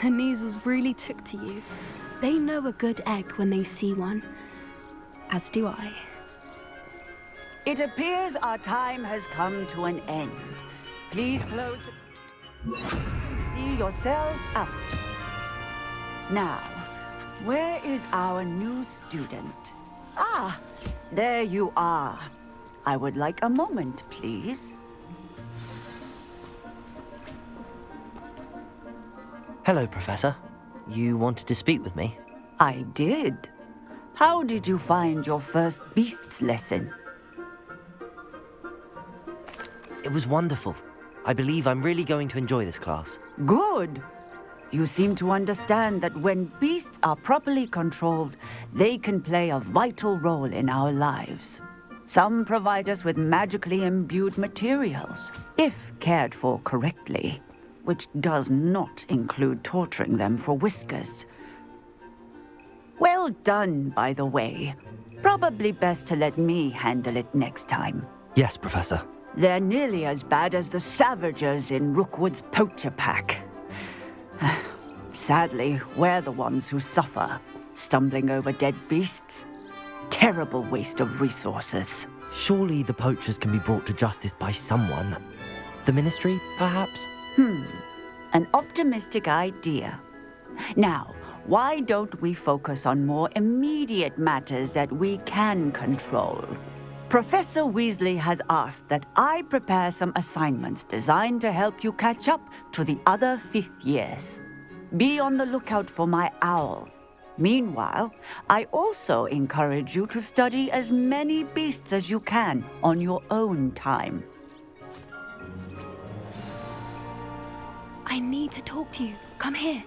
The Neasels really took to you. They know a good egg when they see one. As do I. It appears our time has come to an end. Please close the... See yourselves out. Now, where is our new student? Ah, there you are. I would like a moment, please. Hello, Professor. You wanted to speak with me? I did. How did you find your first beasts lesson? It was wonderful. I believe I'm really going to enjoy this class. Good. You seem to understand that when beasts are properly controlled, they can play a vital role in our lives. Some provide us with magically imbued materials, if cared for correctly, which does not include torturing them for whiskers. Well done, by the way. Probably best to let me handle it next time. Yes, Professor. They're nearly as bad as the Savagers in Rookwood's poacher pack. Sadly, we're the ones who suffer, stumbling over dead beasts. Terrible waste of resources. Surely the poachers can be brought to justice by someone. The Ministry, perhaps? An optimistic idea. Now, why don't we focus on more immediate matters that we can control? Professor Weasley has asked that I prepare some assignments designed to help you catch up to the other fifth years. Be on the lookout for my owl. Meanwhile, I also encourage you to study as many beasts as you can on your own time. I need to talk to you. Come here.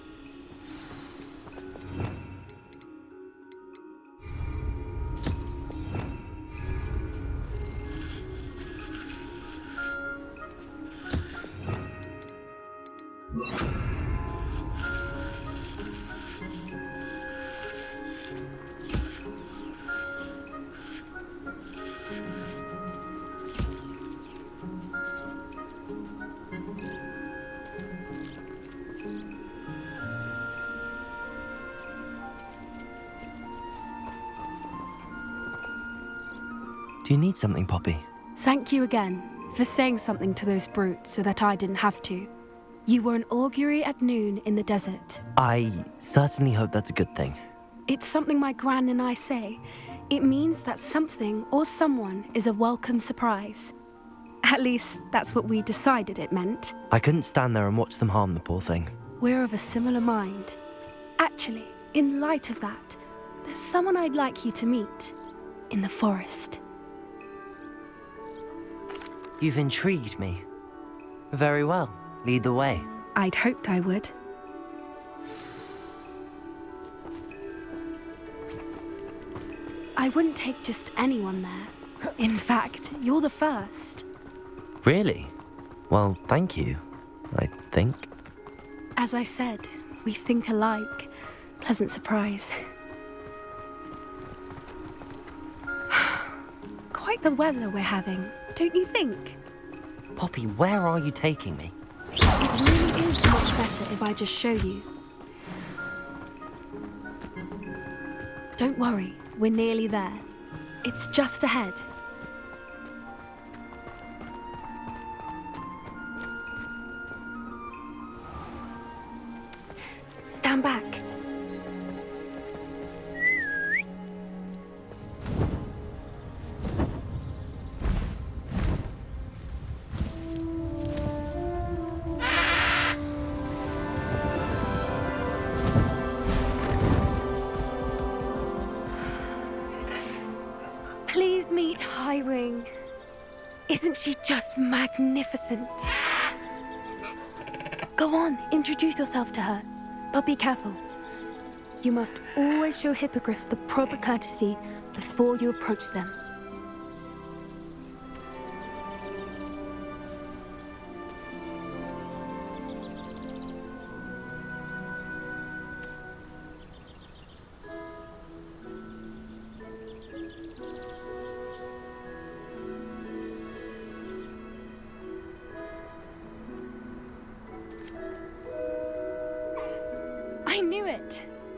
Do you need something, Poppy? Thank you again for saying something to those brutes so that I didn't have to. You were an augury at noon in the desert. I certainly hope that's a good thing. It's something my gran and I say. It means that something or someone is a welcome surprise. At least, that's what we decided it meant. I couldn't stand there and watch them harm the poor thing. We're of a similar mind. Actually, in light of that, there's someone I'd like you to meet. In the forest. You've intrigued me. Very well. Lead the way. I'd hoped I would. I wouldn't take just anyone there. In fact, you're the first. Really? Well, thank you, I think. As I said, we think alike. Pleasant surprise. Quite the weather we're having, don't you think? Poppy, where are you taking me? It really is much better if I just show you. Don't worry, we're nearly there. It's just ahead. Stand back. Please meet Highwing. Isn't she just magnificent? Go on, introduce yourself to her. But be careful. You must always show hippogriffs the proper courtesy before you approach them.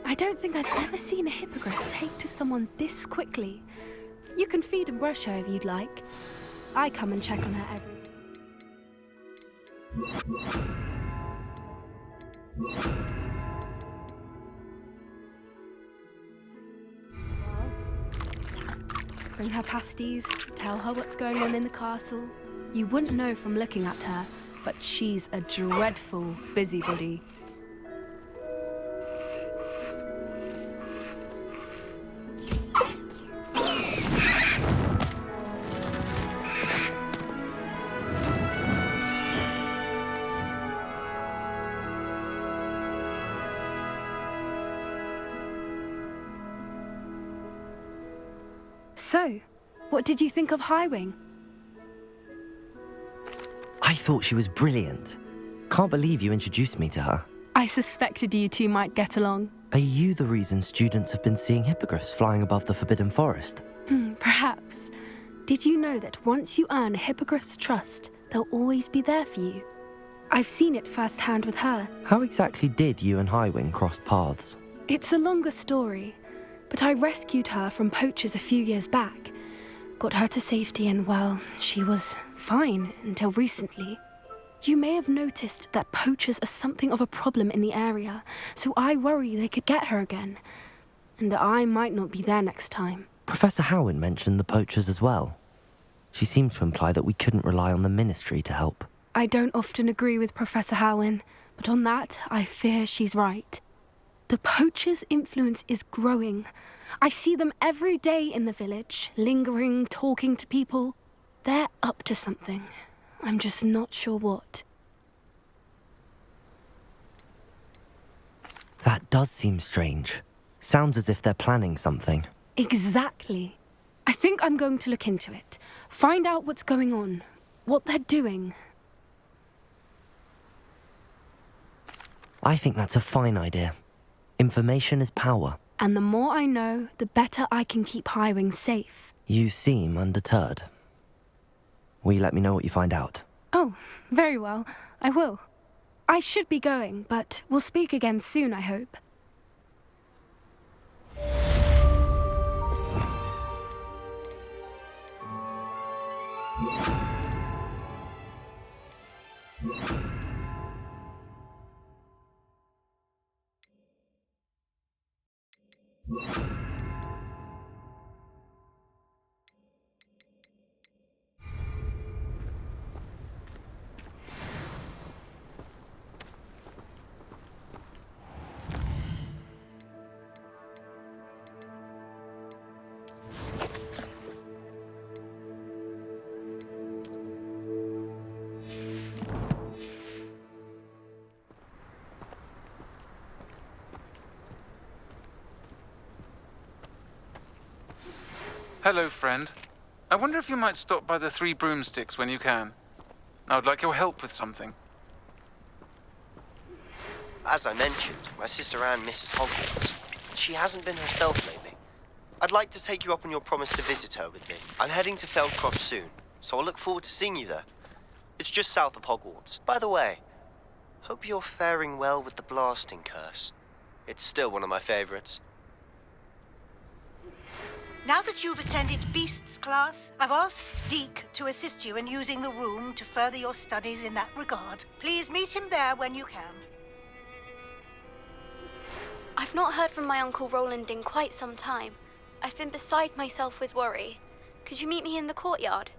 I don't think I've ever seen a hippogriff take to someone this quickly. You can feed and brush her if you'd like. I come and check on her every... Bring her pasties, tell her what's going on in the castle. You wouldn't know from looking at her, but she's a dreadful busybody. So, what did you think of Highwing? I thought she was brilliant. Can't believe you introduced me to her. I suspected you two might get along. Are you the reason students have been seeing hippogriffs flying above the Forbidden Forest? Perhaps. Did you know that once you earn a hippogriff's trust, they'll always be there for you? I've seen it firsthand with her. How exactly did you and Highwing cross paths? It's a longer story, but I rescued her from poachers a few years back. Got her to safety and, well, she was fine until recently. You may have noticed that poachers are something of a problem in the area, so I worry they could get her again. And I might not be there next time. Professor Howin mentioned the poachers as well. She seemed to imply that we couldn't rely on the Ministry to help. I don't often agree with Professor Howin, but on that, I fear she's right. The poachers' influence is growing. I see them every day in the village, lingering, talking to people. They're up to something. I'm just not sure what. That does seem strange. Sounds as if they're planning something. Exactly. I think I'm going to look into it. Find out what's going on, what they're doing. I think that's a fine idea. Information is power. And the more I know, the better I can keep Highwing safe. You seem undeterred. Will you let me know what you find out? Oh, very well. I will. I should be going, but we'll speak again soon, I hope. Hello, friend. I wonder if you might stop by the Three Broomsticks when you can. I would like your help with something. As I mentioned, my sister Anne misses Hogwarts. She hasn't been herself lately. I'd like to take you up on your promise to visit her with me. I'm heading to Feldcroft soon, so I'll look forward to seeing you there. It's just south of Hogwarts. By the way, hope you're faring well with the blasting curse. It's still one of my favorites. Now that you've attended Beasts class, I've asked Deke to assist you in using the room to further your studies in that regard. Please meet him there when you can. I've not heard from my Uncle Roland in quite some time. I've been beside myself with worry. Could you meet me in the courtyard?